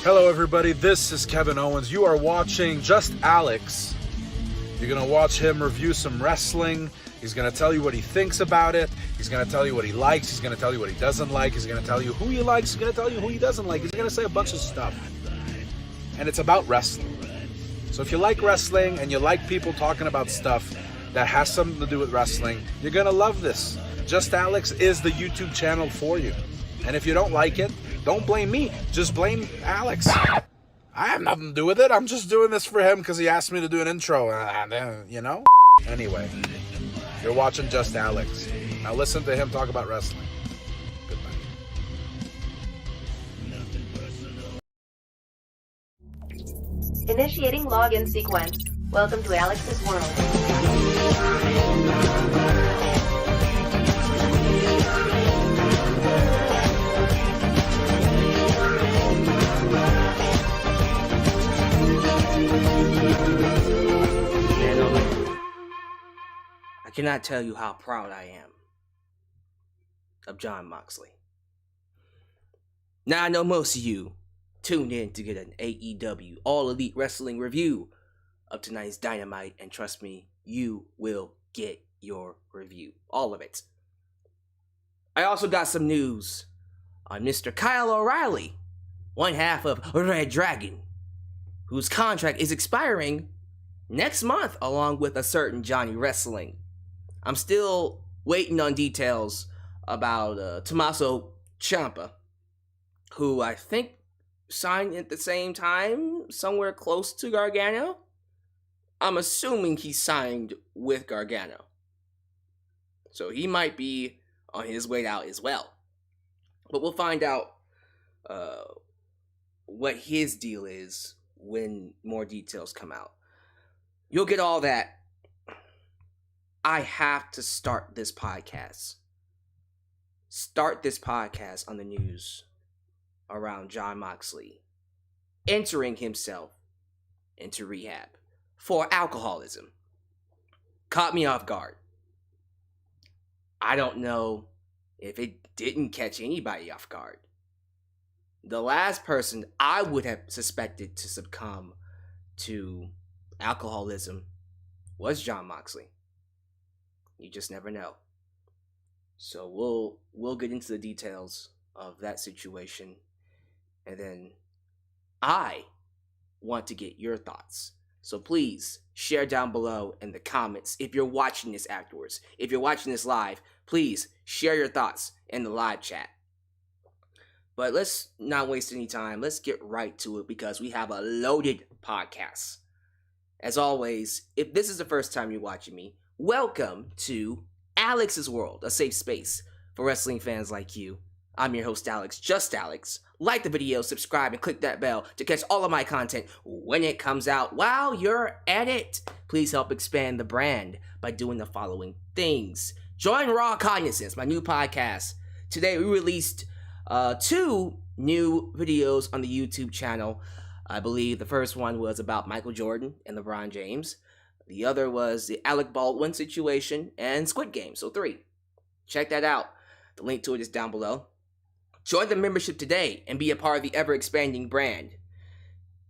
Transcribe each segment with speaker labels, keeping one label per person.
Speaker 1: Hello everybody, this is Kevin Owens. You are watching Just Alyx. You're going to watch him review some wrestling. He's going to tell you what he thinks about it. He's going to tell you what he likes. He's going to tell you what he doesn't like. He's going to tell you who he likes. He's going to tell you who he doesn't like. He's going to say a bunch of stuff. And it's about wrestling. So if you like wrestling and you like people talking about stuff that has something to do with wrestling, you're going to love this. Just Alyx is the YouTube channel for you. And if you don't like it, don't blame me. Just blame Alyx. I have nothing to do with it. I'm just doing this for him because he asked me to do an intro. You know? Anyway, you're watching Just Alyx. Now listen to him talk about wrestling. Goodbye.
Speaker 2: Initiating login sequence. Welcome to Alyx's world.
Speaker 3: I cannot tell you how proud I am of Jon Moxley. Now I know most of you tuned in to get an AEW All Elite Wrestling review of tonight's Dynamite, and trust me, you will get your review. All of it. I also got some news on Mr. Kyle O'Reilly, one half of Red Dragon, whose contract is expiring next month along with a certain Johnny Wrestling. I'm still waiting on details about Tommaso Ciampa, who I think signed at the same time, somewhere close to Gargano. I'm assuming he signed with Gargano. So he might be on his way out as well. But we'll find out what his deal is when more details come out. You'll get all that. I have to start this podcast. Start this podcast on the news around Jon Moxley entering himself into rehab for alcoholism. Caught me off guard. I don't know if it didn't catch anybody off guard. The last person I would have suspected to succumb to alcoholism was Jon Moxley. You just never know. So we'll get into the details of that situation, and then I want to get your thoughts. So please share down below in the comments if you're watching this afterwards. If you're watching this live, please share your thoughts in the live chat. But let's not waste any time. Let's get right to it because we have a loaded podcast. As always, if this is the first time you're watching me, welcome to Alyx's World, a safe space for wrestling fans like you. I'm your host, Alyx, Just Alyx. Like the video, subscribe, and click that bell to catch all of my content when it comes out. While you're at it, please help expand the brand by doing the following things. Join Raw Cognizance, my new podcast. Today we released 2 new videos on the YouTube channel. I believe the first one was about Michael Jordan and LeBron James. The other was the Alec Baldwin situation and Squid Game. So 3. Check that out. The link to it is down below. Join the membership today and be a part of the ever-expanding brand.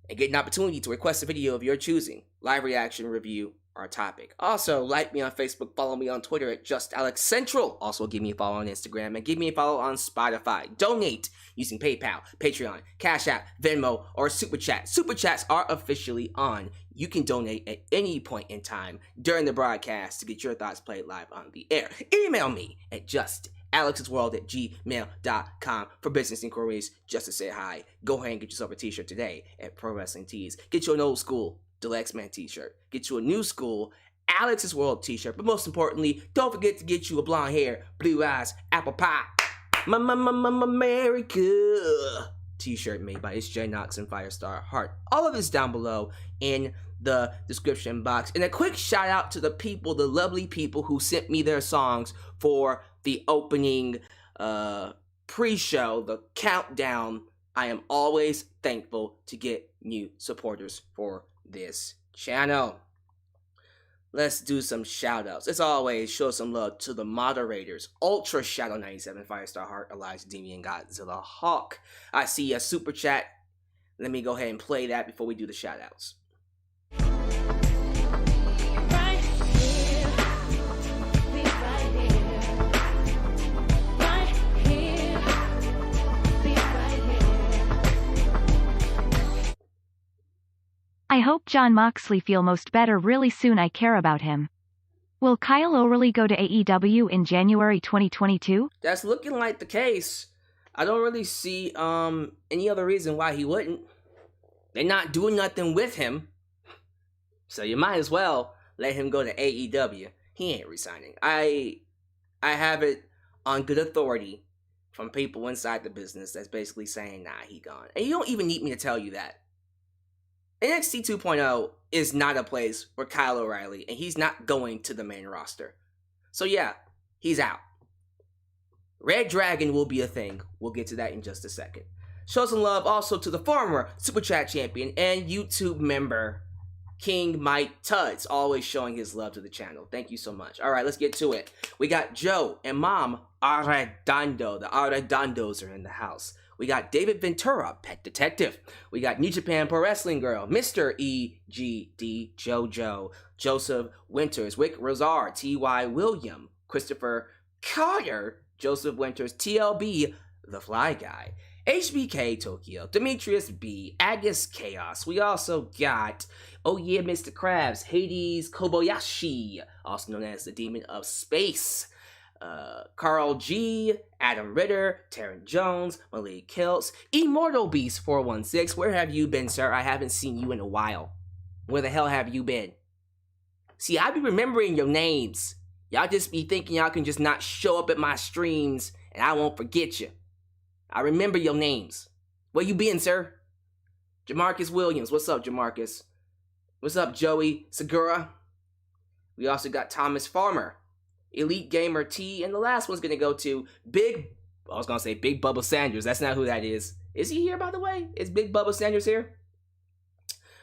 Speaker 3: And get an opportunity to request a video of your choosing. Live reaction, review, or topic. Also, like me on Facebook, follow me on Twitter at Just Alyx Central. Also, give me a follow on Instagram and give me a follow on Spotify. Donate using PayPal, Patreon, Cash App, Venmo, or Super Chat. Super Chats are officially on. You can donate at any point in time during the broadcast to get your thoughts played live on the air. Email me at justalyxsworld@gmail.com for business inquiries, just to say hi. Go ahead and get yourself a t-shirt today at Pro Wrestling Tees. Get you an old school Deluxe Man t-shirt. Get you a new school Alyx's World t-shirt. But most importantly, don't forget to get you a blonde hair, blue eyes, apple pie, America t-shirt made by J Knox and Firestar Heart. All of this down below in the description box. And a quick shout out to the people, the lovely people who sent me their songs for the opening pre-show, the countdown. I am always thankful to get new supporters for this channel. Let's do some shout outs. As always, show some love to the moderators. Ultra Shadow 97, Firestar Heart, Elijah Demian, Godzilla Hawk. I see a super chat Let me go ahead and play that before we do the shoutouts.
Speaker 4: I hope Jon Moxley feel most better really soon. I care about him. Will Kyle O'Reilly go to AEW in January 2022?
Speaker 3: That's looking like the case. I don't really see any other reason why he wouldn't. They're not doing nothing with him. So you might as well let him go to AEW. He ain't resigning. I have it on good authority from people inside the business that's basically saying, nah, he gone. And you don't even need me to tell you that. NXT 2.0 is not a place for Kyle O'Reilly, and he's not going to the main roster. So yeah, he's out. Red Dragon will be a thing. We'll get to that in just a second. Show some love also to the former Super Chat champion and YouTube member, King Mike Tuds, always showing his love to the channel. Thank you so much. All right, let's get to it. We got Joe and Mom Arredondo. The Arredondos are in the house. We got David Ventura, Pet Detective. We got New Japan Pro Wrestling Girl, Mr. EGD, JoJo, Joseph Winters, Wick Rosar, T.Y. William, Christopher Carter, Joseph Winters, TLB, The Fly Guy, HBK Tokyo, Demetrius B, Agus Chaos. We also got, oh yeah, Mr. Krabs, Hades Kobayashi, also known as the Demon of Space, Carl G, Adam Ritter, Taryn Jones, Malik Kiltz, Immortal Beast 416. Where have you been, sir? I haven't seen you in a while. Where the hell have you been? See, I be remembering your names. Y'all just be thinking y'all can just not show up at my streams and I won't forget you. I remember your names. Where you been, sir? Jamarcus Williams. What's up, Jamarcus? What's up, Joey Segura? We also got Thomas Farmer, Elite Gamer T, and the last one's gonna go to Big Bubba Sanders. That's not who that is. Is he here, by the way? Is Big Bubba Sanders here?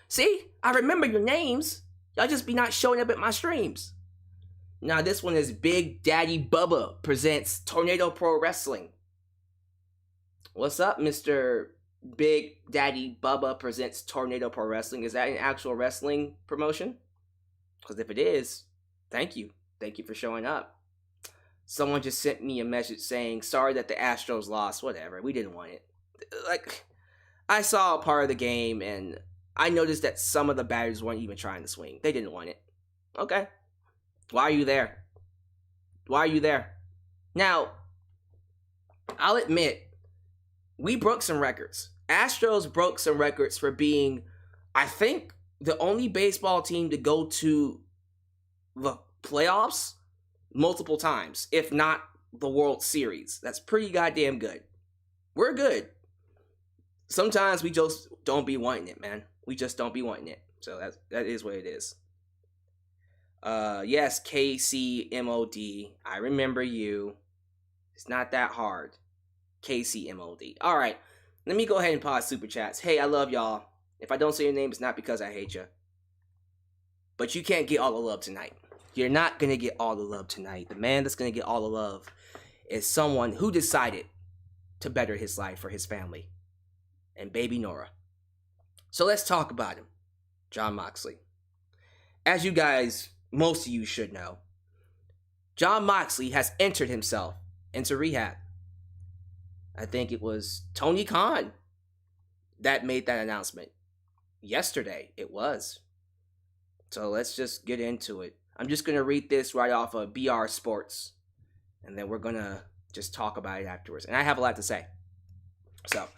Speaker 3: See, I remember your names. Y'all just be not showing up at my streams. Now, this one is Big Daddy Bubba presents Tornado Pro Wrestling. What's up, Mr. Big Daddy Bubba presents Tornado Pro Wrestling? Is that an actual wrestling promotion? Because if it is, thank you. Thank you for showing up. Someone just sent me a message saying, sorry that the Astros lost. Whatever, we didn't want it. Like, I saw a part of the game, and I noticed that some of the batters weren't even trying to swing. They didn't want it. Okay. Why are you there? Why are you there? Now, I'll admit, we broke some records. Astros broke some records for being, I think, the only baseball team to go to the playoffs multiple times, if not the World Series. That's pretty goddamn good. We're good. Sometimes we just don't be wanting it, man. We just don't be wanting it. So that is what it is. Yes, KCMOD. I remember you. It's not that hard. KCMOD. All right. Let me go ahead and pause Super Chats. Hey, I love y'all. If I don't say your name, it's not because I hate you. But you can't get all the love tonight. You're not going to get all the love tonight. The man that's going to get all the love is someone who decided to better his life for his family. And baby Nora. So let's talk about him. Jon Moxley. As you guys, most of you should know, Jon Moxley has entered himself into rehab. I think it was Tony Khan that made that announcement. Yesterday, it was. So let's just get into it. I'm just going to read this right off of BR Sports. And then we're going to just talk about it afterwards. And I have a lot to say. So,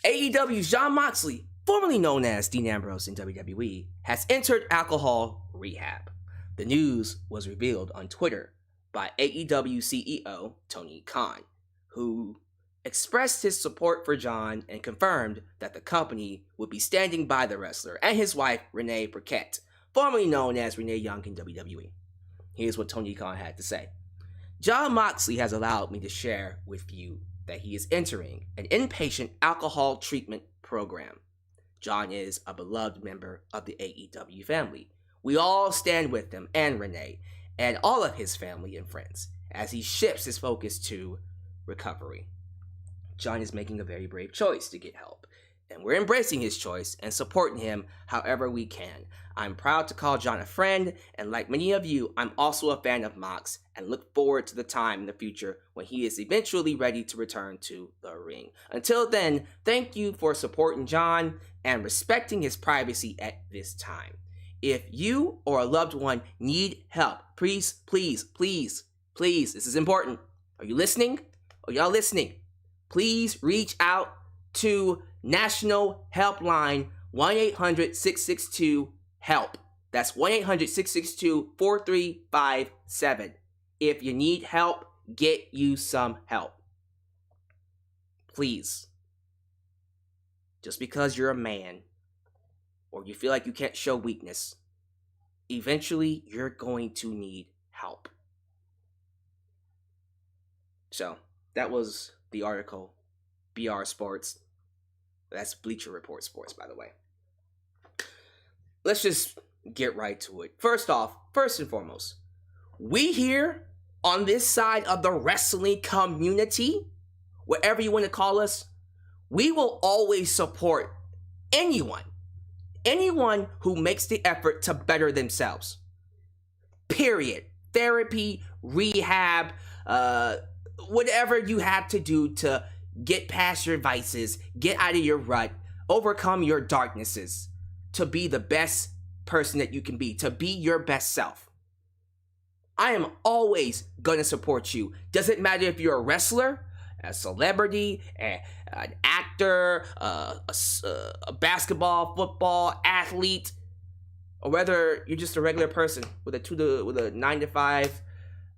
Speaker 3: AEW's Jon Moxley, formerly known as Dean Ambrose in WWE, has entered alcohol rehab. The news was revealed on Twitter by AEW CEO Tony Khan, who expressed his support for Jon and confirmed that the company would be standing by the wrestler and his wife, Renee Burkett, formerly known as Renee Young in WWE. Here's what Tony Khan had to say. Jon Moxley has allowed me to share with you that he is entering an inpatient alcohol treatment program. Jon is a beloved member of the AEW family. We all stand with him and Renee and all of his family and friends as he shifts his focus to recovery. Jon is making a very brave choice to get help. And we're embracing his choice and supporting him however we can. I'm proud to call Jon a friend, and like many of you, I'm also a fan of Mox and look forward to the time in the future when he is eventually ready to return to the ring. Until then, thank you for supporting Jon and respecting his privacy at this time. If you or a loved one need help, please, this is important. Are you listening? Are y'all listening? Please reach out to National Helpline 1-800-662-HELP. That's 1-800-662-4357. If you need help, get you some help. Please. Just because you're a man or you feel like you can't show weakness, eventually you're going to need help. So, that was the article. BR Sports. That's Bleacher Report Sports, by the way. Let's just get right to it. First and foremost, we here on this side of the wrestling community, whatever you want to call us, we will always support anyone who makes the effort to better themselves. Period. Therapy, rehab, whatever you have to do to get past your vices, get out of your rut, overcome your darknesses, to be the best person that you can be, to be your best self. I am always going to support you. Doesn't matter if you're a wrestler, a celebrity, an actor, a basketball, football athlete, or whether you're just a regular person with a 9-to-5,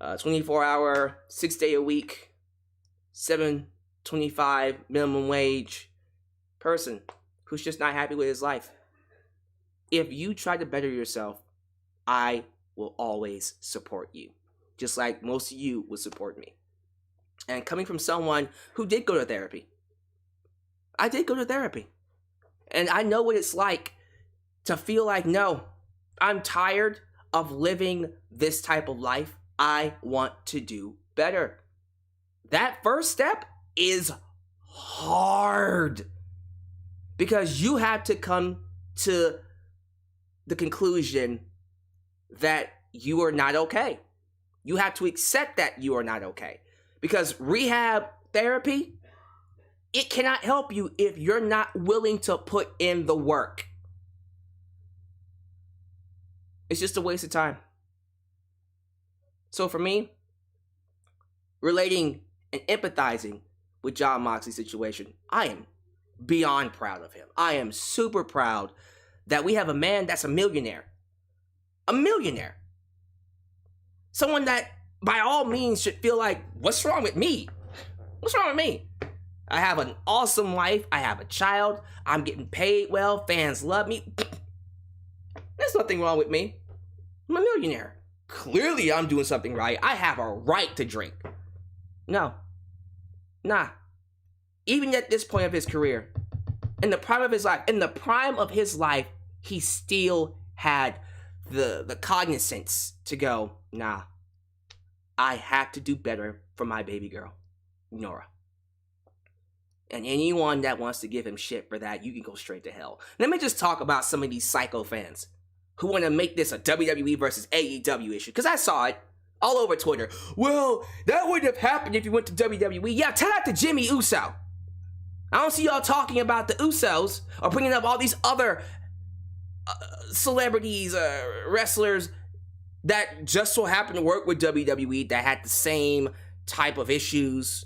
Speaker 3: 24-hour, 6-day-a-week, 7.25 minimum wage person who's just not happy with his life. If you try to better yourself, I will always support you, just like most of you would support me. And coming from someone who did go to therapy, I did go to therapy, and I know what it's like to feel like, no, I'm tired of living this type of life. I want to do better. That first step is hard because you have to come to the conclusion that you are not okay. You have to accept that you are not okay. Because rehab therapy, it cannot help you if you're not willing to put in the work. It's just a waste of time. So for me, relating and empathizing with Jon Moxley's situation, I am beyond proud of him. I am super proud that we have a man that's a millionaire. A millionaire. Someone that, by all means, should feel like, what's wrong with me? What's wrong with me? I have an awesome life. I have a child. I'm getting paid well. Fans love me. There's nothing wrong with me. I'm a millionaire. Clearly, I'm doing something right. I have a right to drink. No. Nah. Even at this point of his career, in the prime of his life, he still had the cognizance to go, nah, I have to do better for my baby girl, Nora. And anyone that wants to give him shit for that, you can go straight to hell. Let me just talk about some of these psycho fans who want to make this a WWE versus AEW issue, because I saw it all over Twitter. Well, that wouldn't have happened if you went to WWE. Yeah, tell that to Jimmy Uso. I don't see y'all talking about the Usos or bringing up all these other celebrities, wrestlers that just so happen to work with WWE that had the same type of issues.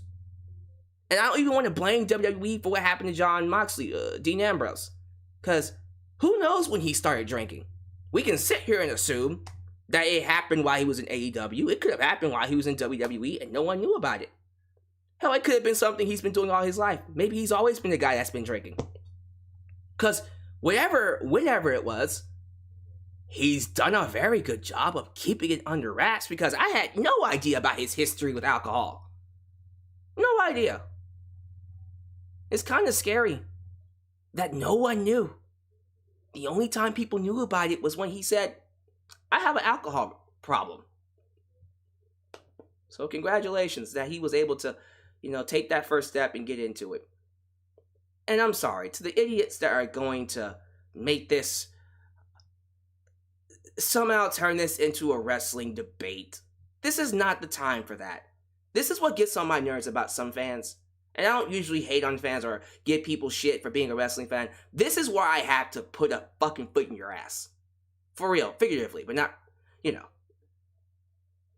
Speaker 3: And I don't even want to blame WWE for what happened to Jon Moxley, Dean Ambrose. Because who knows when he started drinking? We can sit here and assume that it happened while he was in AEW. It could have happened while he was in WWE and no one knew about it. Hell, it could have been something he's been doing all his life. Maybe he's always been the guy that's been drinking. Because whenever it was, he's done a very good job of keeping it under wraps, because I had no idea about his history with alcohol. No idea. It's kind of scary that no one knew. The only time people knew about it was when he said, I have an alcohol problem. So congratulations that he was able to, take that first step and get into it. and I'm sorry, to the idiots that are going to make this, somehow turn this into a wrestling debate, this is not the time for that. This is what gets on my nerves about some fans. And I don't usually hate on fans or give people shit for being a wrestling fan. This is where I have to put a fucking foot in your ass. For real, figuratively, but not, you know.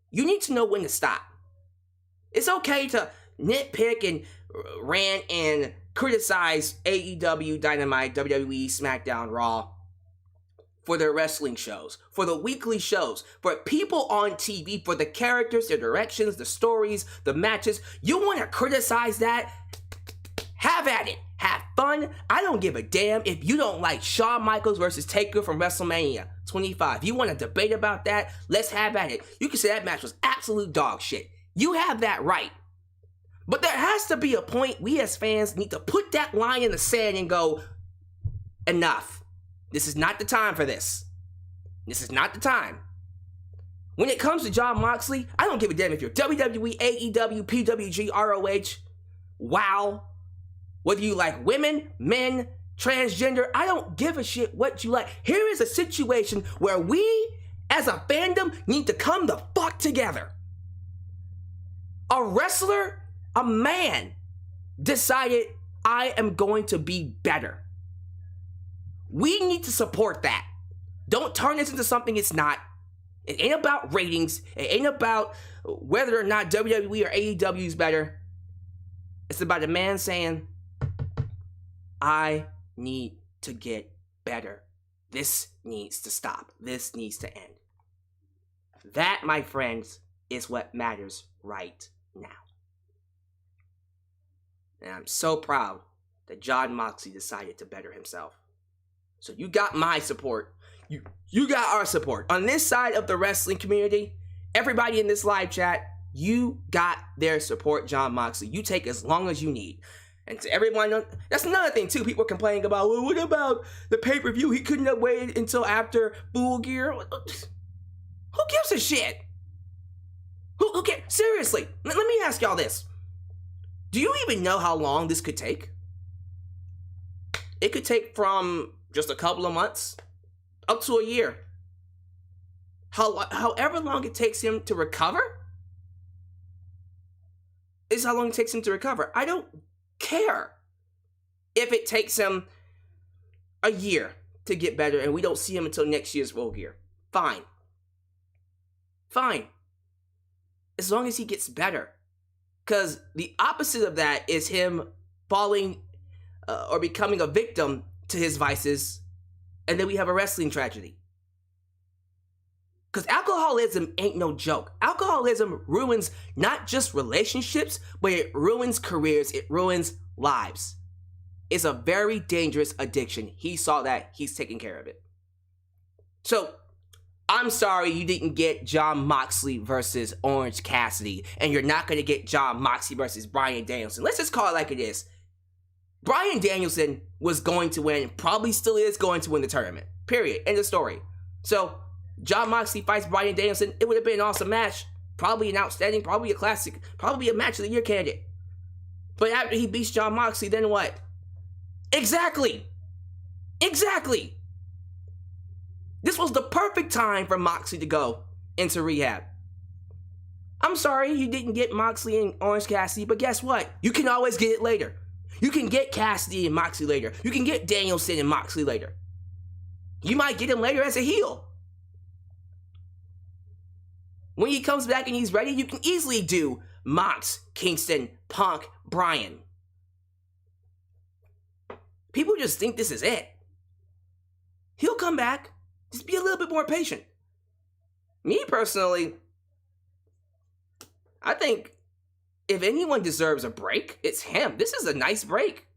Speaker 3: You need to know when to stop. It's okay to nitpick and rant and criticize AEW Dynamite, WWE, SmackDown, Raw for their wrestling shows, for the weekly shows, for people on TV, for the characters, their directions, the stories, the matches. You want to criticize that? Have at it. Have fun. I don't give a damn if you don't like Shawn Michaels versus Taker from WrestleMania 25. If you want to debate about that, let's have at it. You can say that match was absolute dog shit. You have that right. But there has to be a point we as fans need to put that line in the sand and go, enough. This is not the time for this. This is not the time. When it comes to Jon Moxley, I don't give a damn if you're WWE, AEW, PWG, ROH, WOW, whether you like women, men, transgender, I don't give a shit what you like. Here is a situation where we, as a fandom, need to come the fuck together. A wrestler, a man, decided, I am going to be better. We need to support that. Don't turn this into something it's not. It ain't about ratings. It ain't about whether or not WWE or AEW is better. It's about a man saying, I need to get better. This needs to stop. This needs to end. That, my friends, is what matters right now. And I'm so proud that Jon Moxley decided to better himself. So you got my support. You got our support. On this side of the wrestling community, everybody in this live chat, you got their support, Jon Moxley. You take as long as you need. And to everyone, that's another thing too. People complaining about, well, what about the pay-per-view? He couldn't have waited until after Full Gear. Who gives a shit? Who cares? Seriously, let me ask y'all this. Do you even know how long this could take? It could take from just a couple of months up to a year. However long it takes him to recover is how long it takes him to recover. I don't care if it takes him a year to get better and we don't see him until next year's Full Gear. Fine. As long as he gets better. Because the opposite of that is him falling or becoming a victim to his vices, and then we have a wrestling tragedy. Because alcoholism ain't no joke. Alcoholism ruins not just relationships, but it ruins careers, it ruins lives. It's a very dangerous addiction. He saw that, he's taking care of it. So, I'm sorry you didn't get Jon Moxley versus Orange Cassidy, and you're not going to get Jon Moxley versus Bryan Danielson. Let's just call it like it is. Bryan Danielson was going to win, probably still is going to win the tournament. Period. End of story. So, Jon Moxley fights Bryan Danielson. It would have been an awesome match. Probably an outstanding, probably a classic, probably a match of the year candidate. But after he beats Jon Moxley, then what? Exactly. This was the perfect time for Moxley to go into rehab. I'm sorry you didn't get Moxley and Orange Cassidy, but guess what? You can always get it later. You can get Cassidy and Moxley later. You can get Danielson and Moxley later. You might get him later as a heel. When he comes back and he's ready, you can easily do Mox, Kingston, Punk, Bryan. People just think this is it. He'll come back. Just be a little bit more patient. Me personally, I think if anyone deserves a break, it's him. This is a nice break.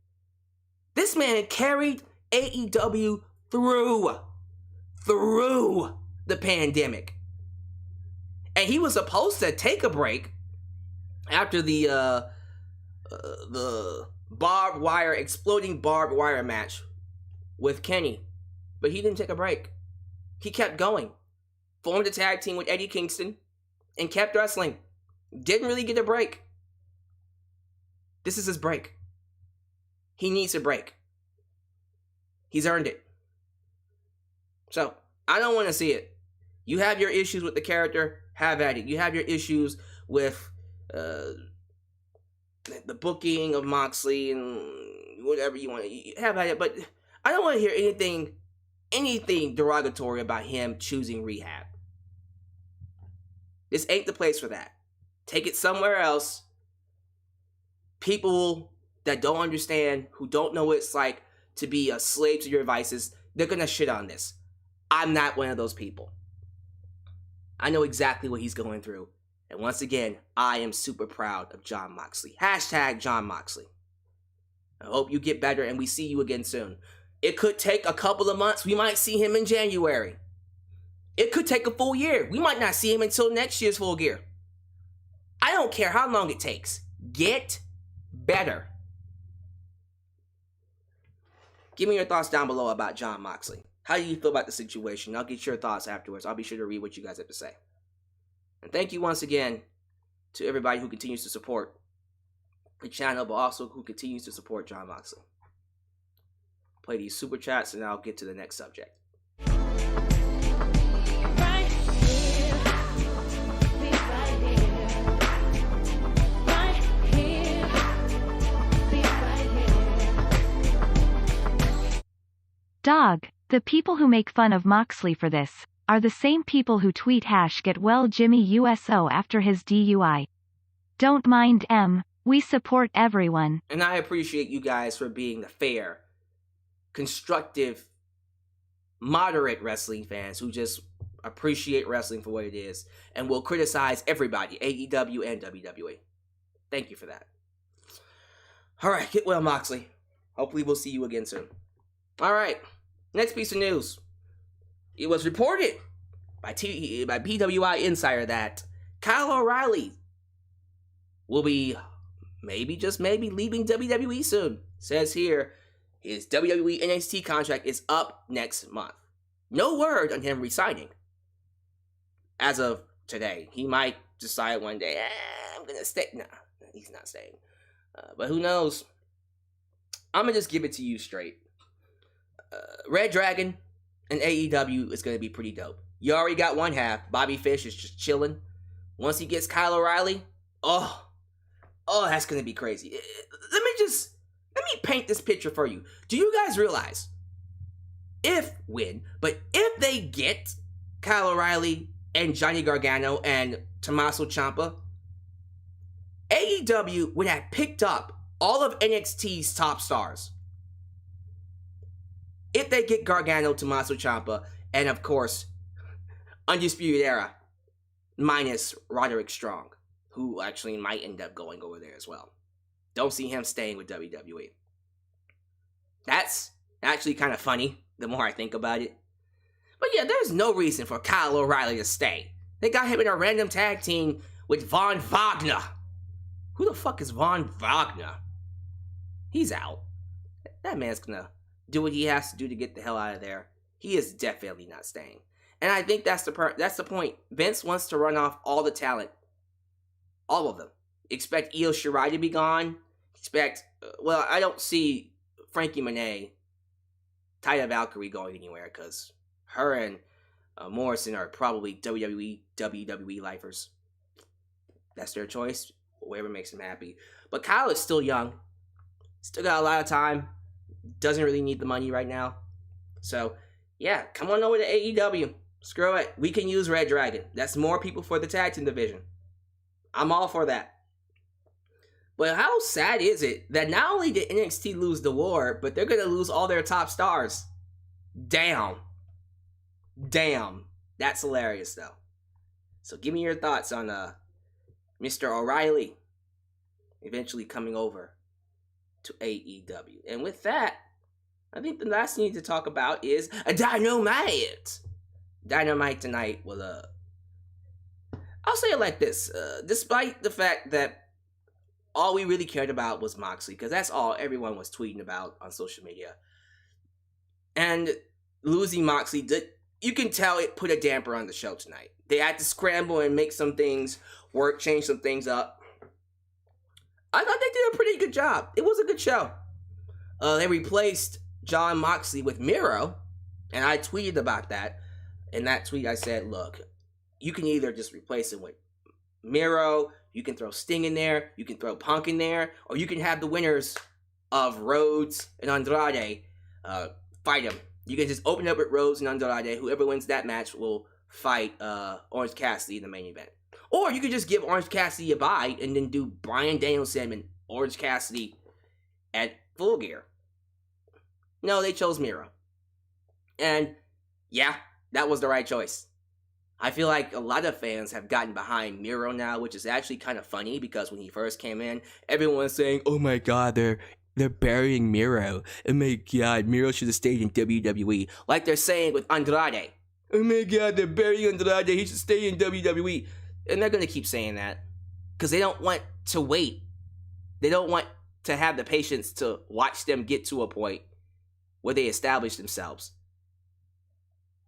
Speaker 3: This man carried AEW through the pandemic. And he was supposed to take a break after the exploding barbed wire match with Kenny. But he didn't take a break. He kept going. Formed a tag team with Eddie Kingston and kept wrestling. Didn't really get a break. This is his break. He needs a break. He's earned it. So, I don't want to see it. You have your issues with the character, have at it. You have your issues with the booking of Moxley and whatever you want to have at it. But I don't want to hear anything derogatory about him choosing Rehab. This ain't the place for that. Take it somewhere else. People that don't understand, who don't know what it's like to be a slave to your vices, they're going to shit on this. I'm not one of those people. I know exactly what he's going through. And once again, I am super proud of Jon Moxley. Hashtag Jon Moxley. I hope you get better and we see you again soon. It could take a couple of months. We might see him in January. It could take a full year. We might not see him until next year's Full Gear. I don't care how long it takes. Get better. Give me your thoughts down below about Jon Moxley. How do you feel about the situation? I'll get your thoughts afterwards. I'll be sure to read what you guys have to say. And thank you once again to everybody who continues to support the channel, but also who continues to support Jon Moxley. Play these super chats and I'll get to the next subject.
Speaker 4: Dog, the people who make fun of Moxley for this are the same people who tweet #GetWellJimmyUSO after his DUI. Don't mind M, we support everyone.
Speaker 3: And I appreciate you guys for being the fair, constructive, moderate wrestling fans who just appreciate wrestling for what it is and will criticize everybody, AEW and WWE. Thank you for that. Alright, get well, Moxley. Hopefully we'll see you again soon. Alright, next piece of news. It was reported by PWI Insider that Kyle O'Reilly will be just maybe leaving WWE soon. Says here, his WWE NXT contract is up next month. No word on him resigning. As of today, he might decide one day, I'm gonna stay. Nah, he's not staying. But who knows? I'm gonna just give it to you straight. Red Dragon and AEW is going to be pretty dope. You already got one half. Bobby Fish is just chilling. Once he gets Kyle O'Reilly, oh, that's going to be crazy. Let me paint this picture for you. Do you guys realize, if they get Kyle O'Reilly and Johnny Gargano and Tommaso Ciampa, AEW would have picked up all of NXT's top stars. If they get Gargano, Tommaso Ciampa, and of course, Undisputed Era, minus Roderick Strong, who actually might end up going over there as well. Don't see him staying with WWE. That's actually kind of funny, the more I think about it. But yeah, there's no reason for Kyle O'Reilly to stay. They got him in a random tag team with Von Wagner. Who the fuck is Von Wagner? He's out. That man's gonna do what he has to do to get the hell out of there. He is definitely not staying. And I think that's the point. Vince wants to run off all the talent. All of them. Expect Io Shirai to be gone. I don't see Frankie Monet, Taya Valkyrie going anywhere because her and Morrison are probably WWE lifers. That's their choice. Whatever makes them happy. But Kyle is still young. Still got a lot of time. Doesn't really need the money right now. So, yeah, come on over to AEW. Screw it. We can use Red Dragon. That's more people for the tag team division. I'm all for that. But how sad is it that not only did NXT lose the war, but they're going to lose all their top stars? Damn. That's hilarious, though. So give me your thoughts on Mr. O'Reilly eventually coming over to AEW. And with that, I think the last thing we need to talk about is a Dynamite. Dynamite tonight was I'll say it like this. Despite the fact that all we really cared about was Moxley, because that's all everyone was tweeting about on social media. And losing Moxley, you can tell it put a damper on the show tonight. They had to scramble and make some things work, change some things up. I thought they did a pretty good job. It was a good show. They replaced Jon Moxley with Miro, and I tweeted about that. In that tweet, I said, look, you can either just replace it with Miro, you can throw Sting in there, you can throw Punk in there, or you can have the winners of Rhodes and Andrade fight them. You can just open up with Rhodes and Andrade. Whoever wins that match will fight Orange Cassidy in the main event. Or you could just give Orange Cassidy a bye and then do Bryan Danielson and Orange Cassidy at Full Gear. No, they chose Miro. And yeah, that was the right choice. I feel like a lot of fans have gotten behind Miro now, which is actually kind of funny because when he first came in, everyone was saying, oh my god, they're burying Miro. Oh my god, Miro should have stayed in WWE. Like they're saying with Andrade. Oh my god, they're burying Andrade, he should stay in WWE. And they're going to keep saying that because they don't want to wait. They don't want to have the patience to watch them get to a point where they establish themselves.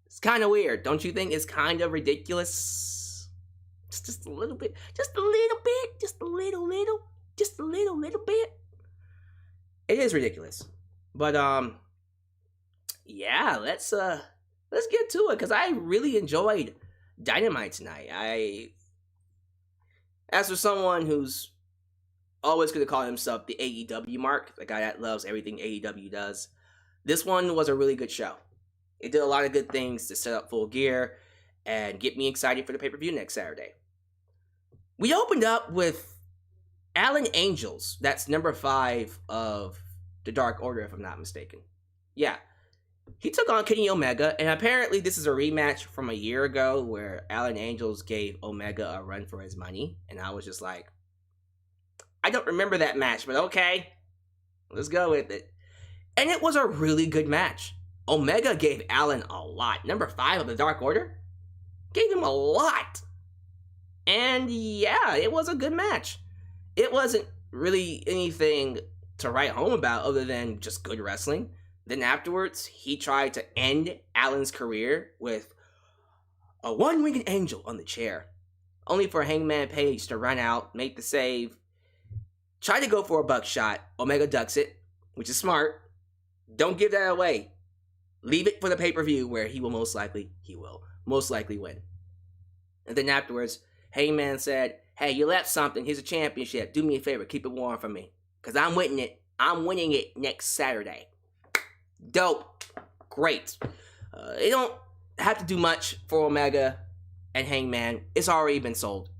Speaker 3: It's kind of weird, don't you think? It's kind of ridiculous. It's just a little bit, just a little bit, just a little bit. It is ridiculous, but yeah, let's get to it because I really enjoyed Dynamite tonight. As for someone who's always going to call himself the AEW mark, the guy that loves everything AEW does, this one was a really good show. It did a lot of good things to set up Full Gear and get me excited for the pay-per-view next Saturday. We opened up with Alan Angels. That's number 5 of the Dark Order, if I'm not mistaken. Yeah. He took on Kenny Omega, and apparently this is a rematch from a year ago where Alan Angels gave Omega a run for his money. And I was just like, I don't remember that match, but okay. Let's go with it. And it was a really good match. Omega gave Alan a lot. Number 5 of the Dark Order gave him a lot. And yeah, it was a good match. It wasn't really anything to write home about other than just good wrestling. Then afterwards, he tried to end Alan's career with a one-winged angel on the chair. Only for Hangman Page to run out, make the save, try to go for a buckshot. Omega ducks it, which is smart. Don't give that away. Leave it for the pay-per-view where he will most likely win. And then afterwards, Hangman said, hey, you left something. Here's a championship. Do me a favor. Keep it warm for me. Because I'm winning it. I'm winning it next Saturday. Dope. Great. They don't have to do much for Omega and Hangman. It's already been sold.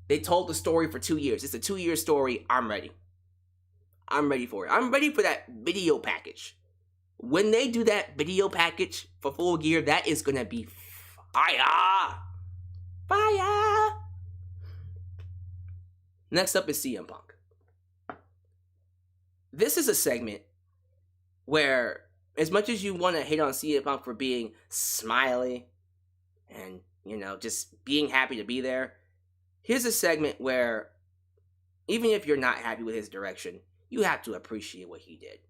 Speaker 3: They told the story for 2 years. It's a 2-year story. I'm ready. I'm ready for it. I'm ready for that video package. When they do that video package for Full Gear, that is going to be fire. Fire. Next up is CM Punk. This is a segment where, as much as you want to hate on CM Punk for being smiley and, just being happy to be there, here's a segment where, even if you're not happy with his direction, you have to appreciate what he did.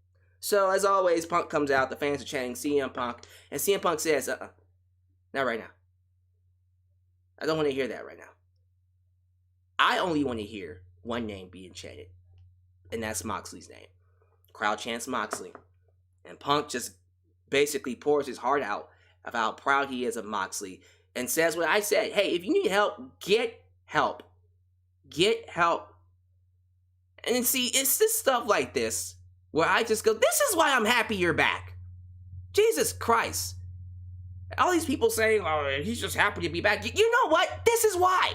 Speaker 3: So, as always, Punk comes out, the fans are chanting CM Punk, and CM Punk says, not right now. I don't want to hear that right now. I only want to hear one name being chanted, and that's Moxley's name. Crowd chants Moxley, and Punk just basically pours his heart out of how proud he is of Moxley, and says what I said, hey, if you need help, get help. Get help. And see, it's this stuff like this where I just go, this is why I'm happy you're back. Jesus Christ. All these people saying, oh, he's just happy to be back. You know what? This is why.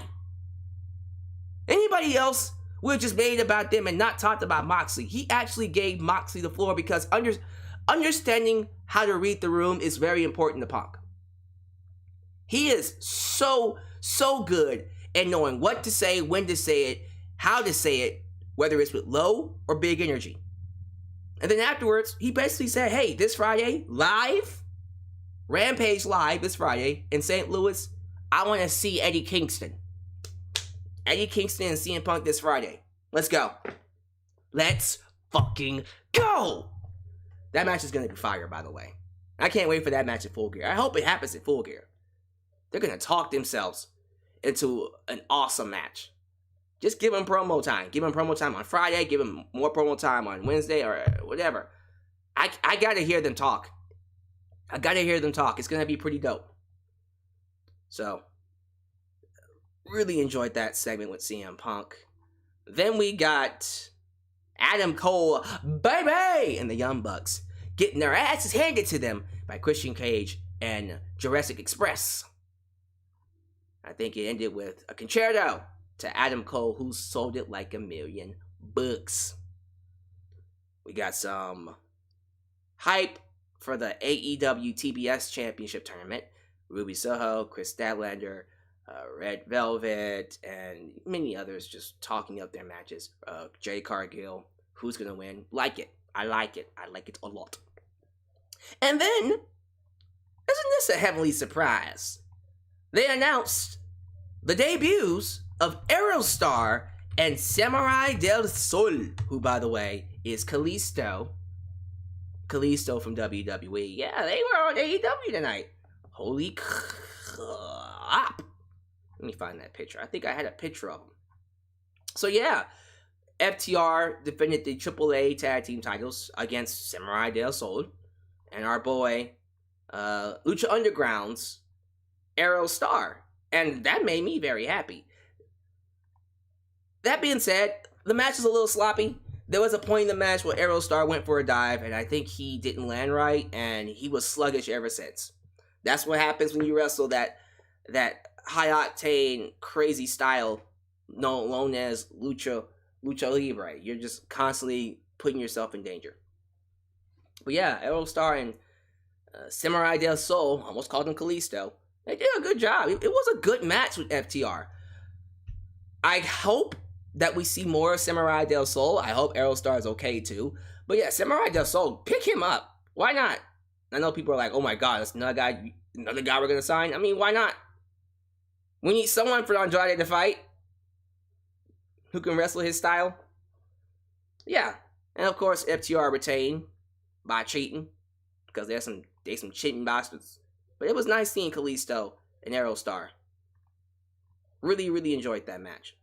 Speaker 3: Anybody else would have just made about them and not talked about Moxley. He actually gave Moxley the floor because understanding how to read the room is very important to Punk. He is so good at knowing what to say, when to say it, how to say it, whether it's with low or big energy. And then afterwards, he basically said, hey, this Friday, live, Rampage live this Friday in St. Louis, I want to see Eddie Kingston. Eddie Kingston and CM Punk this Friday. Let's go. Let's fucking go. That match is going to be fire, by the way. I can't wait for that match at Full Gear. I hope it happens at Full Gear. They're going to talk themselves into an awesome match. Just give them promo time. Give them promo time on Friday. Give them more promo time on Wednesday or whatever. I gotta hear them talk. It's gonna be pretty dope. So, really enjoyed that segment with CM Punk. Then we got Adam Cole, baby, and the Young Bucks getting their asses handed to them by Christian Cage and Jurassic Express. I think it ended with a concerto to Adam Cole, who sold it like $1,000,000. We got some hype for the AEW TBS Championship tournament. Ruby Soho, Chris Statlander, Red Velvet, and many others just talking up their matches. Jay Cargill, who's going to win? Like it. I like it. I like it a lot. And then, isn't this a heavenly surprise? They announced the debuts of Aerostar and Samurai del Sol, who, by the way, is Kalisto. Kalisto from WWE. Yeah, they were on AEW tonight. Holy crap. Let me find that picture. I think I had a picture of them. So yeah, FTR defended the AAA Tag Team titles against Samurai del Sol and our boy, Lucha Underground's Aerostar. And that made me very happy. That being said, the match is a little sloppy. There was a point in the match where Aerostar went for a dive, and I think he didn't land right, and he was sluggish ever since. That's what happens when you wrestle that high-octane, crazy style known as Lucha Libre. You're just constantly putting yourself in danger. But yeah, Aerostar and Samurai del Sol, almost called him Kalisto, they did a good job. It was a good match with FTR. I hope that we see more of Samurai del Sol. I hope Aerostar is okay too. But yeah, Samurai del Sol, pick him up. Why not? I know people are like, oh my god, that's another guy we're going to sign. I mean, why not? We need someone for Andrade to fight who can wrestle his style. Yeah. And of course, FTR retained by cheating, because there's some cheating bastards. But it was nice seeing Kalisto and Aerostar. Really, really enjoyed that match.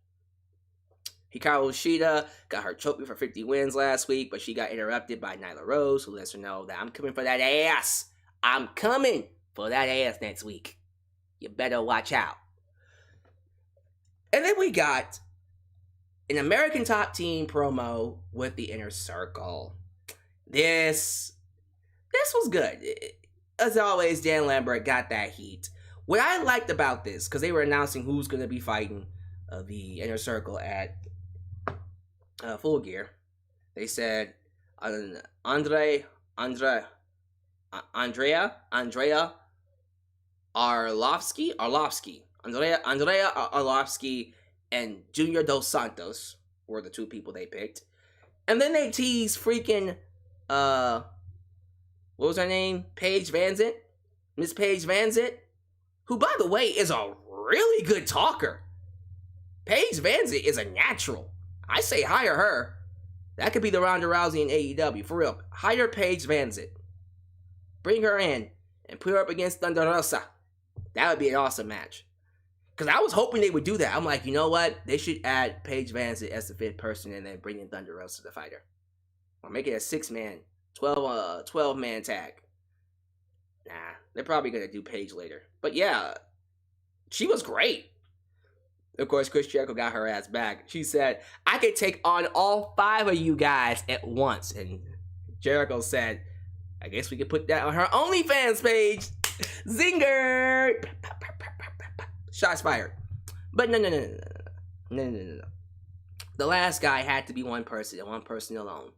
Speaker 3: Hikaru Shida got her trophy for 50 wins last week, but she got interrupted by Nyla Rose, who lets her know that I'm coming for that ass. I'm coming for that ass next week. You better watch out. And then we got an American Top Team promo with the Inner Circle. This was good. As always, Dan Lambert got that heat. What I liked about this, because they were announcing who's going to be fighting the Inner Circle at Full Gear, they said Andrea Arlovsky, Andrea Arlovsky, and Junior Dos Santos were the two people they picked. And then they teased freaking, what was her name? Paige VanZant? Miss Paige VanZant? Who, by the way, is a really good talker. Paige VanZant is a natural. I say hire her. That could be the Ronda Rousey in AEW. For real. Hire Paige VanZant. Bring her in and put her up against Thunder Rosa. That would be an awesome match. Because I was hoping they would do that. I'm like, you know what? They should add Paige VanZant as the fifth person and then bring in Thunder Rosa to fight her. Or make it a 6-man, 12-man tag. Nah, they're probably going to do Paige later. But yeah, she was great. Of course, Chris Jericho got her ass back. She said, I could take on all 5 of you guys at once. And Jericho said, I guess we could put that on her OnlyFans page. Zinger! Shots fired. But no. The last guy had to be one person, and one person alone.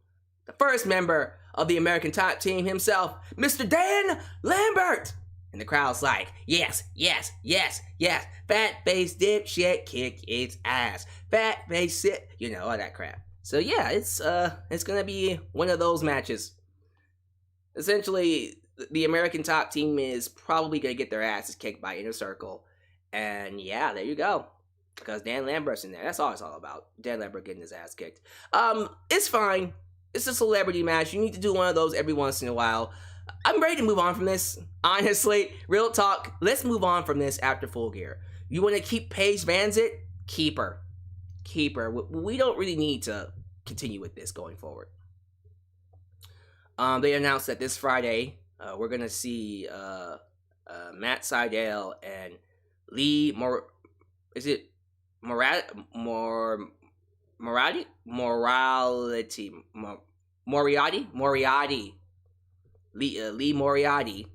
Speaker 3: The first member of the American Top Team himself, Mr. Dan Lambert. And the crowd's like, yes. Fat face dipshit, kick its ass. Fat face sit, all that crap. So yeah, it's gonna be one of those matches. Essentially, the American Top Team is probably gonna get their asses kicked by Inner Circle. And yeah, there you go. Because Dan Lambert's in there. That's all it's all about. Dan Lambert getting his ass kicked. It's fine. It's a celebrity match. You need to do one of those every once in a while. I'm ready to move on from this. Honestly, real talk. Let's move on from this after Full Gear. You want to keep Paige VanZant? Keep her. We don't really need to continue with this going forward. They announced that this Friday, we're gonna see Matt Sydal and Lee is it Moriarty? Lee Moriarty.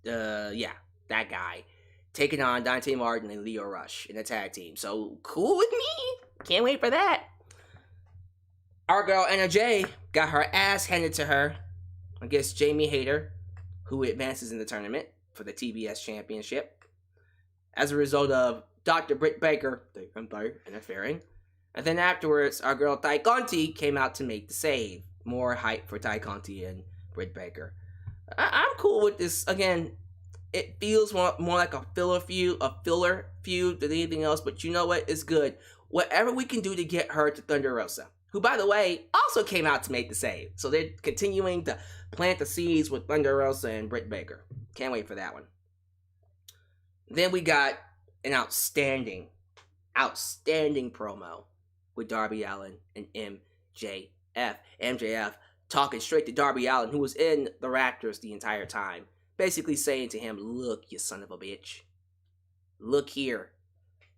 Speaker 3: Yeah, that guy. Taking on Dante Martin and Leo Rush in a tag team. So, cool with me. Can't wait for that. Our girl Anna Jay got her ass handed to her against Jaime Hayter, who advances in the tournament for the TBS Championship. As a result of Dr. Britt Baker interfering. And then afterwards, our girl Ty Conti came out to make the save. More hype for Ty Conti and Britt Baker. I'm cool with this. Again, it feels more like a filler feud than anything else. But you know what? It's good. Whatever we can do to get her to Thunder Rosa, who, by the way, also came out to make the save. So they're continuing to plant the seeds with Thunder Rosa and Britt Baker. Can't wait for that one. Then we got an outstanding promo with Darby Allin and MJF. MJF talking straight to Darby Allin, who was in the Raptors the entire time. Basically saying to him, look, you son of a bitch. Look here.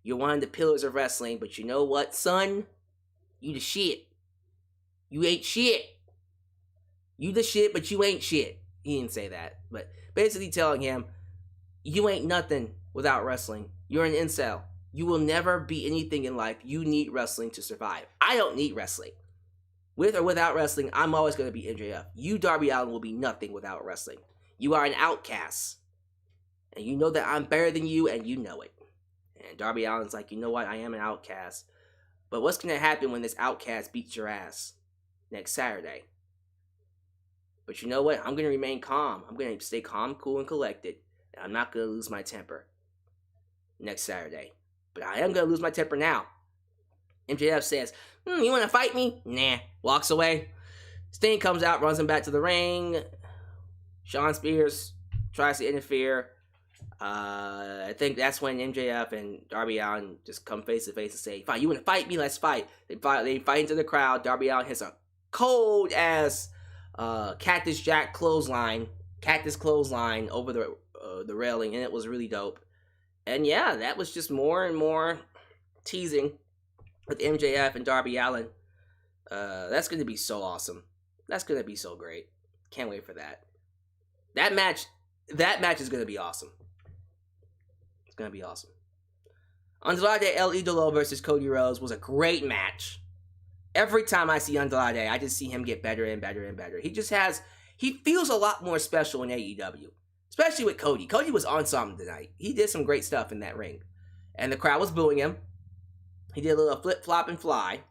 Speaker 3: You're one of the pillars of wrestling, but you know what, son? You the shit. You ain't shit. You the shit, but you ain't shit. He didn't say that, but basically telling him, you ain't nothing without wrestling. You're an incel. You will never be anything in life. You need wrestling to survive. I don't need wrestling. With or without wrestling, I'm always going to be MJF. You, Darby Allin, will be nothing without wrestling. You are an outcast. And you know that I'm better than you, and you know it. And Darby Allin's like, you know what? I am an outcast. But what's going to happen when this outcast beats your ass next Saturday? But you know what? I'm going to remain calm. I'm going to stay calm, cool, and collected. And I'm not going to lose my temper next Saturday. But I am going to lose my temper now. MJF says, you want to fight me? Nah. Walks away. Sting comes out, runs him back to the ring. Shawn Spears tries to interfere. I think that's when MJF and Darby Allin just come face to face and say, fine, you want to fight me? Let's fight. They fight into the crowd. Darby Allin hits a cold ass cactus clothesline over the railing, and it was really dope. And yeah, that was just more and more teasing with MJF and Darby Allin. That's going to be so awesome. That's going to be so great. Can't wait for that. That match is going to be awesome. It's going to be awesome. Andrade El Ídolo versus Cody Rhodes was a great match. Every time I see Andrade, I just see him get better and better and better. He feels a lot more special in AEW. Especially with Cody. Cody was on something tonight. He did some great stuff in that ring. And the crowd was booing him. He did a little flip, flop, and fly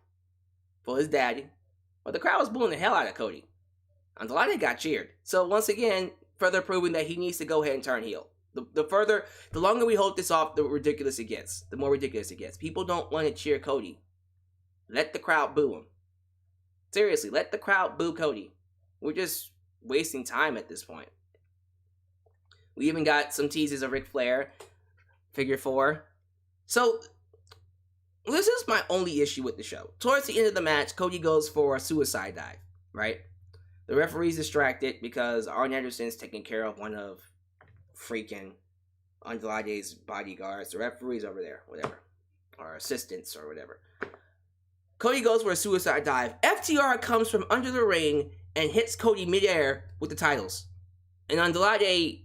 Speaker 3: for his daddy. But the crowd was booing the hell out of Cody. Andrade got cheered. So once again, further proving that he needs to go ahead and turn heel. The longer we hold this off, the more ridiculous it gets. People don't want to cheer Cody. Let the crowd boo him. Seriously, let the crowd boo Cody. We're just wasting time at this point. We even got some teases of Ric Flair, Figure 4. So, this is my only issue with the show. Towards the end of the match, Cody goes for a suicide dive, right? The referee's distracted because Arn Anderson's taking care of one of freaking Andrade's bodyguards. The referee's over there, whatever. Or assistants or whatever. Cody goes for a suicide dive. FTR comes from under the ring and hits Cody midair with the titles. And Andrade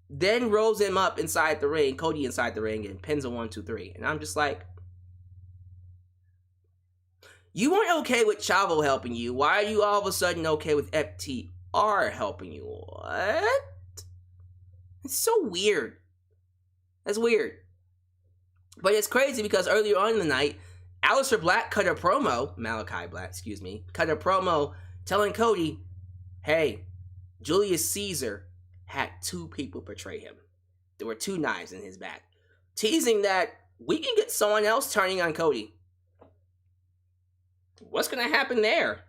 Speaker 3: then rolls him up inside the ring, Cody inside the ring, and pins a 1, 2, 3. And I'm just like, you weren't okay with Chavo helping you. Why are you all of a sudden okay with FTR helping you? What? It's so weird. That's weird. But it's crazy because earlier on in the night, Malakai Black cut a promo telling Cody, hey, Julius Caesar had 2 people betray him. There were 2 knives in his back. Teasing that we can get someone else turning on Cody. What's going to happen there?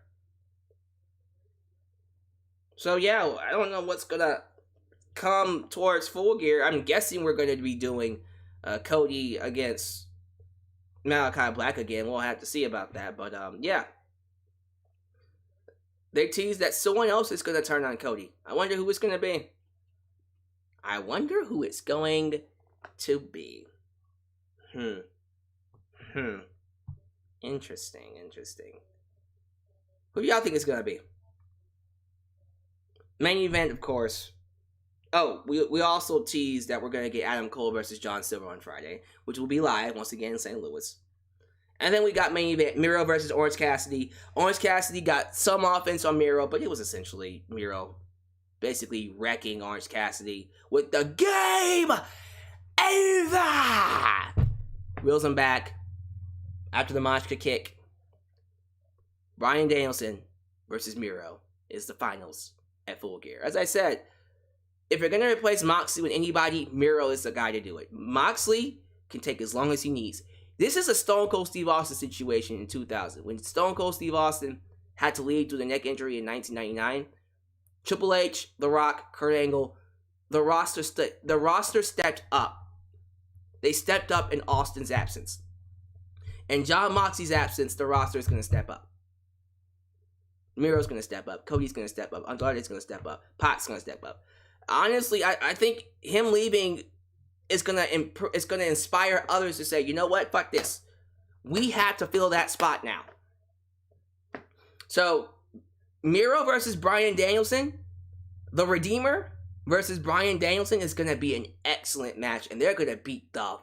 Speaker 3: So yeah, I don't know what's going to come towards Full Gear. I'm guessing we're going to be doing Cody against Malakai Black again. We'll have to see about that. But yeah. they teased that someone else is going to turn on Cody. I wonder who it's going to be. I wonder who it's going to be. Interesting. Who do y'all think it's going to be? Main event, of course. Oh, we also teased that we're going to get Adam Cole versus John Silver on Friday, which will be live once again in St. Louis. And then we got main event, Miro versus Orange Cassidy. Orange Cassidy got some offense on Miro, but it was essentially Miro basically wrecking Orange Cassidy with the game over. Reels him back after the Machka kick. Bryan Danielson versus Miro is the finals at Full Gear. As I said, if you're going to replace Moxley with anybody, Miro is the guy to do it. Moxley can take as long as he needs. This is a Stone Cold Steve Austin situation in 2000. When Stone Cold Steve Austin had to leave due to neck injury in 1999, Triple H, The Rock, Kurt Angle, the roster stepped up. They stepped up in Austin's absence. In Jon Moxley's absence, the roster is going to step up. Miro's going to step up. Cody's going to step up. Andrade's going to step up. Pac's going to step up. Honestly, I think him leaving is going to inspire others to say, you know what? Fuck this. We have to fill that spot now. So, Miro versus Bryan Danielson, the Redeemer versus Bryan Danielson is going to be an excellent match, and they're going to beat the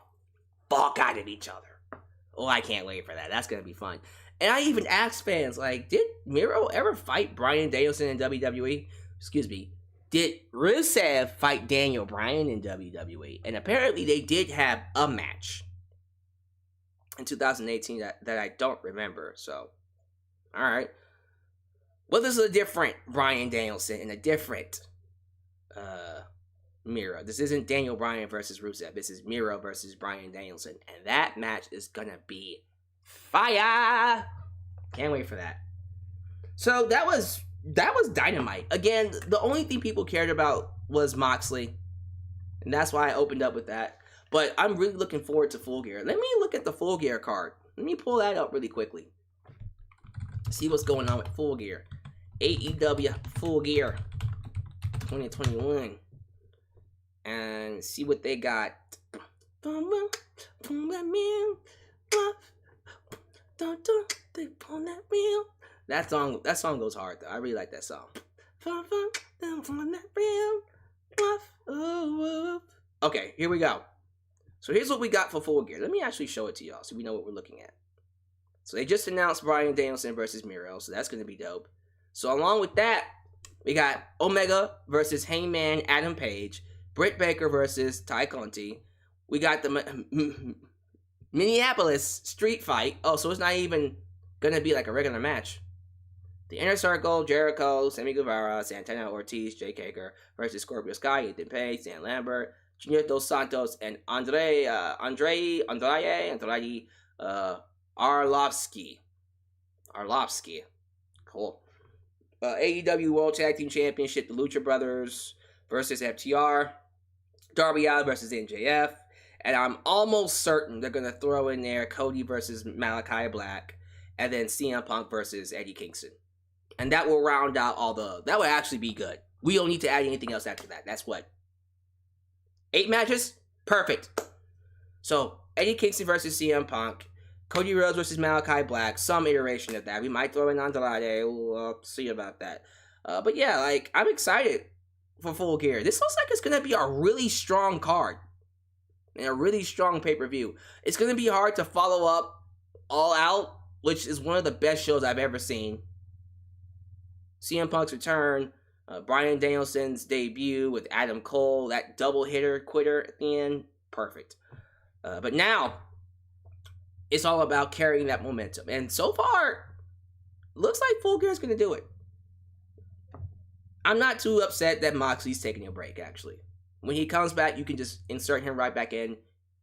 Speaker 3: fuck out of each other. Oh, I can't wait for that. That's going to be fun. And I even asked fans, like, did Miro ever fight Bryan Danielson in WWE? Excuse me. Did Rusev fight Daniel Bryan in WWE? And apparently they did have a match in 2018 that I don't remember. So, alright. Well, this is a different Bryan Danielson and a different Miro. This isn't Daniel Bryan versus Rusev. This is Miro versus Bryan Danielson. And that match is gonna be fire! Can't wait for that. So that was Dynamite. Again, the only thing people cared about was Moxley. And that's why I opened up with that. But I'm really looking forward to Full Gear. Let me look at the Full Gear card. Let me pull that up really quickly. See what's going on with Full Gear. AEW Full Gear 2021. And see what they got. That song goes hard though. I really like that song. Okay, here we go. So here's what we got for Full Gear. Let me actually show it to y'all so we know what we're looking at. So they just announced Bryan Danielson versus Miro, so that's gonna be dope. So along with that, we got Omega versus Hangman Adam Page, Britt Baker versus Ty Conti. We got the Minneapolis Street Fight. Oh, so it's not even gonna be like a regular match. The Inner Circle, Jericho, Sammy Guevara, Santana Ortiz, Jake Hager versus Scorpio Sky, Ethan Page, Dan Lambert, Junior Dos Santos, and Andrade Arlovsky. Cool. AEW World Tag Team Championship, the Lucha Brothers versus FTR, Darby Allin versus MJF, and I'm almost certain they're going to throw in there Cody versus Malakai Black, and then CM Punk versus Eddie Kingston. And that will round out that would actually be good. We don't need to add anything else after that. That's what? 8 matches? Perfect. So, Eddie Kingston versus CM Punk, Cody Rhodes versus Malakai Black, some iteration of that. We might throw in Andrade. We'll see about that. But yeah, like, I'm excited for Full Gear. This looks like it's going to be a really strong card. And a really strong pay-per-view. It's going to be hard to follow up All Out, which is one of the best shows I've ever seen. CM Punk's return, Bryan Danielson's debut with Adam Cole, that double hitter quitter at the end, perfect. But now, it's all about carrying that momentum. And so far, looks like Full Gear is going to do it. I'm not too upset that Moxley's taking a break, actually. When he comes back, you can just insert him right back in.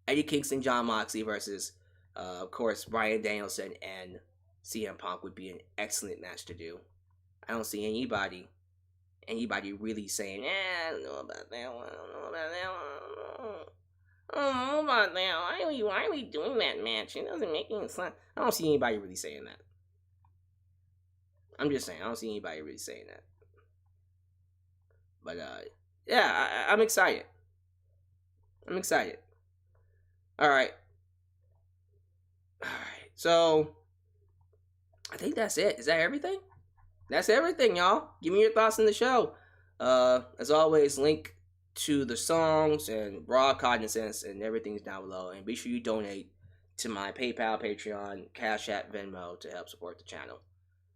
Speaker 3: Eddie Kingston, Jon Moxley versus, of course, Bryan Danielson and CM Punk would be an excellent match to do. I don't see anybody really saying, I don't know about that one. Why are we doing that match? It doesn't make any sense. I don't see anybody really saying that. I'm just saying. I don't see anybody really saying that. But yeah, I'm excited. I'm excited. All right. So I think that's it. Is that everything? That's everything, y'all. Give me your thoughts on the show. As always, link to the songs and raw cognizance and everything's down below. And be sure you donate to my PayPal, Patreon, Cash App, Venmo to help support the channel.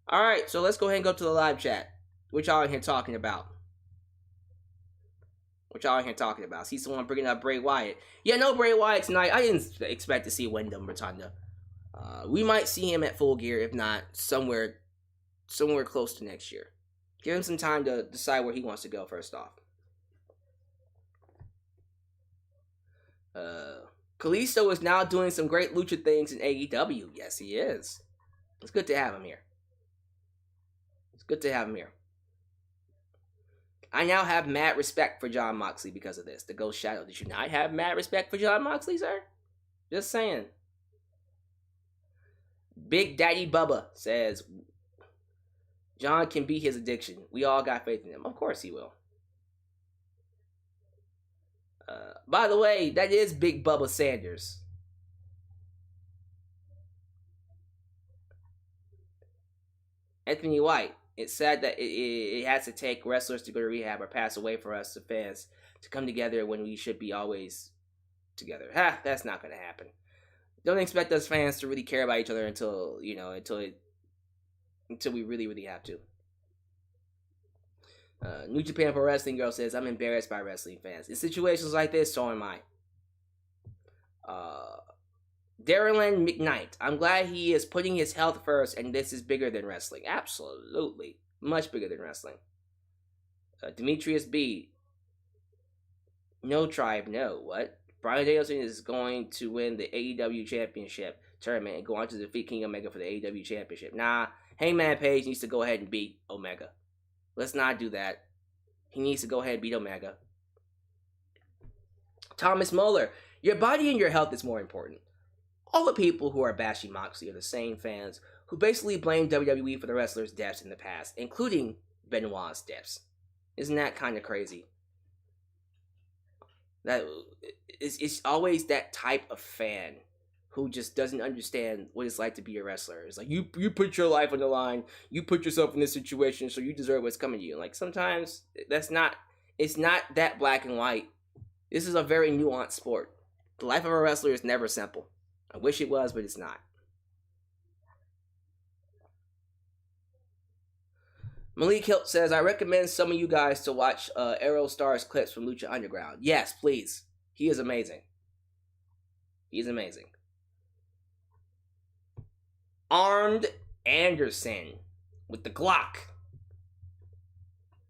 Speaker 3: All right, so let's go ahead and go to the live chat. What y'all in here talking about? I see someone bringing up Bray Wyatt. Yeah, no Bray Wyatt tonight. I didn't expect to see Wyndham Rotunda. We might see him at Full Gear, if not somewhere close to next year. Give him some time to decide where he wants to go first off. Kalisto is now doing some great lucha things in AEW. Yes, he is. It's good to have him here. I now have mad respect for Jon Moxley because of this. The Ghost Shadow. Did you not have mad respect for Jon Moxley, sir? Just saying. Big Daddy Bubba says, John can beat his addiction. We all got faith in him. Of course he will. By the way, that is Big Bubba Sanders. Anthony White. It's sad that it has to take wrestlers to go to rehab or pass away for us, the fans, to come together when we should be always together. That's not going to happen. Don't expect us fans to really care about each other until we really, really have to. New Japan Pro Wrestling Girl says, I'm embarrassed by wrestling fans. In situations like this, so am I. Darylyn McKnight. I'm glad he is putting his health first, and this is bigger than wrestling. Absolutely. Much bigger than wrestling. Demetrius B. No tribe, no. What? Bryan Danielson is going to win the AEW Championship tournament and go on to defeat King Omega for the AEW Championship. Nah, Hangman Page needs to go ahead and beat Omega. Let's not do that. He needs to go ahead and beat Omega. Thomas Muller. Your body and your health is more important. All the people who are bashing Moxley are the same fans who basically blame WWE for the wrestler's deaths in the past, including Benoit's deaths. Isn't that kind of crazy? That it's always that type of fan who just doesn't understand what it's like to be a wrestler. It's like, you put your life on the line, you put yourself in this situation, so you deserve what's coming to you. Like, sometimes it's not that black and white. This is a very nuanced sport. The life of a wrestler is never simple. I wish it was, but it's not. Malik Hilt says, I recommend some of you guys to watch Aerostar's clips from Lucha Underground. Yes, please. He is amazing. He's amazing. Armed Anderson with the Glock.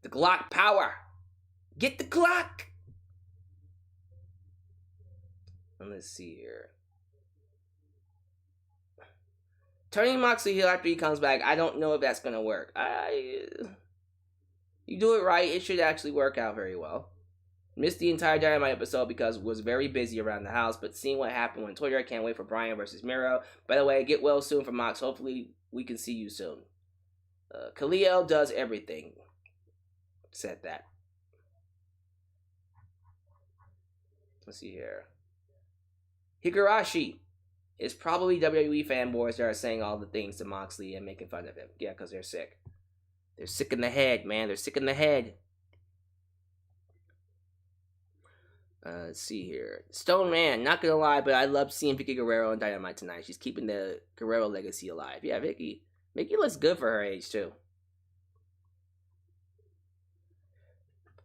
Speaker 3: The Glock power. Get the Glock. And let's see here. Turning Moxley heel after he comes back, I don't know if that's going to work. You do it right, it should actually work out very well. Missed the entire Dynamite episode because was very busy around the house, but seeing what happened when Twitter, I can't wait for Bryan versus Miro. By the way, get well soon for Mox. Hopefully, we can see you soon. Khalil does everything. Said that. Let's see here. Higurashi. It's probably WWE fanboys that are saying all the things to Moxley and making fun of him. Yeah, because they're sick. They're sick in the head, man. They're sick in the head. Let's see here. Stone Man, not gonna lie, but I love seeing Vicky Guerrero on Dynamite tonight. She's keeping the Guerrero legacy alive. Yeah, Vicky. Vicky looks good for her age, too.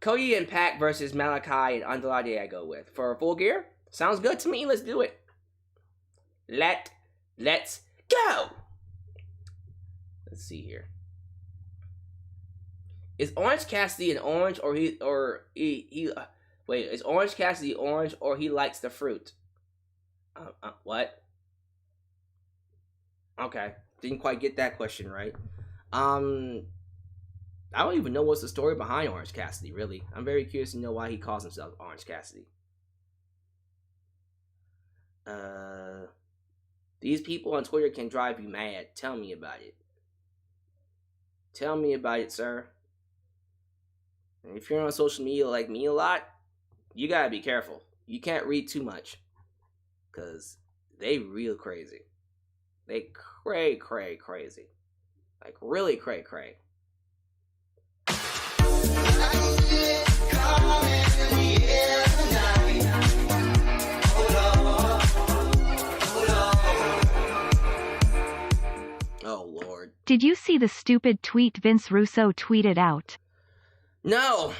Speaker 3: Cody and Pac versus Malakai and Andrade I go with. For Full Gear? Sounds good to me. Let's do it. Let's go! Let's see here. Is Orange Cassidy an orange is Orange Cassidy orange or he likes the fruit? What? Okay. Didn't quite get that question right. I don't even know what's the story behind Orange Cassidy, really. I'm very curious to know why he calls himself Orange Cassidy. These people on Twitter can drive you mad. Tell me about it. Tell me about it, sir. And if you're on social media like me a lot, you gotta be careful. You can't read too much. Because they real crazy. They crazy. Like really cray. Oh, Lord.
Speaker 4: Did you see the stupid tweet Vince Russo tweeted out?
Speaker 3: No!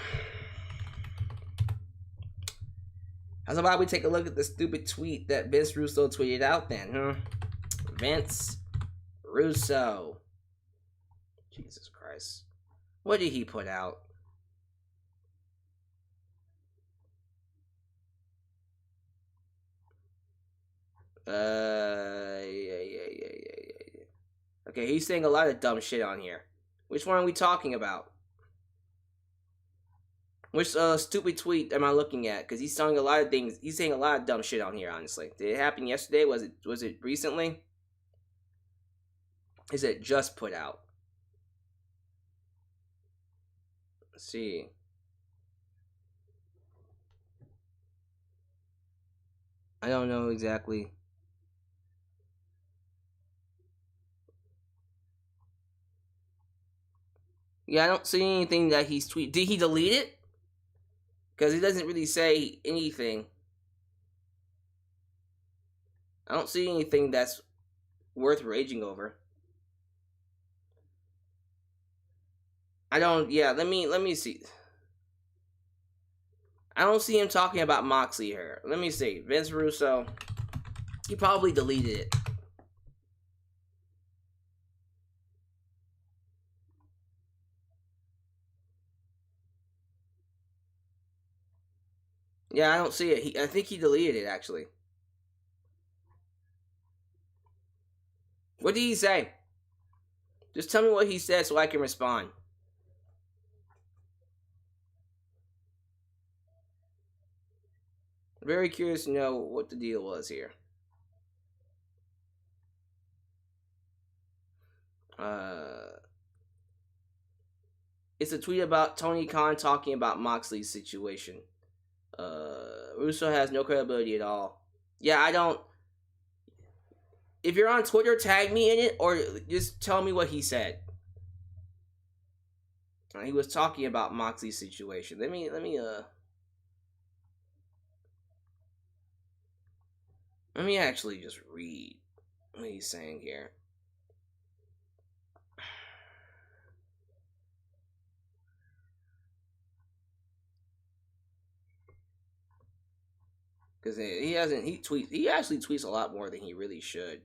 Speaker 3: How's about we take a look at the stupid tweet that Vince Russo tweeted out then, huh? Vince Russo. Jesus Christ. What did he put out? Yeah. Okay, he's saying a lot of dumb shit on here. Which one are we talking about? Which stupid tweet am I looking at? Because he's saying a lot of things. He's saying a lot of dumb shit on here, honestly. Did it happen yesterday? Was it recently? Is it just put out? Let's see. I don't know exactly. Yeah, I don't see anything that he's tweeted. Did he delete it? Because he doesn't really say anything. I don't see anything that's worth raging over. I don't, yeah, let me see. I don't see him talking about Moxley here. Let me see. Vince Russo, he probably deleted it. Yeah, I don't see it. I think he deleted it, actually. What did he say? Just tell me what he said so I can respond. Very curious to know what the deal was here. It's a tweet about Tony Khan talking about Moxley's situation. Russo has no credibility at all. Yeah, I don't. If you're on Twitter, tag me in it or just tell me what he said. He was talking about Moxley's situation. Let me actually just read what he's saying here. Because he actually tweets a lot more than he really should.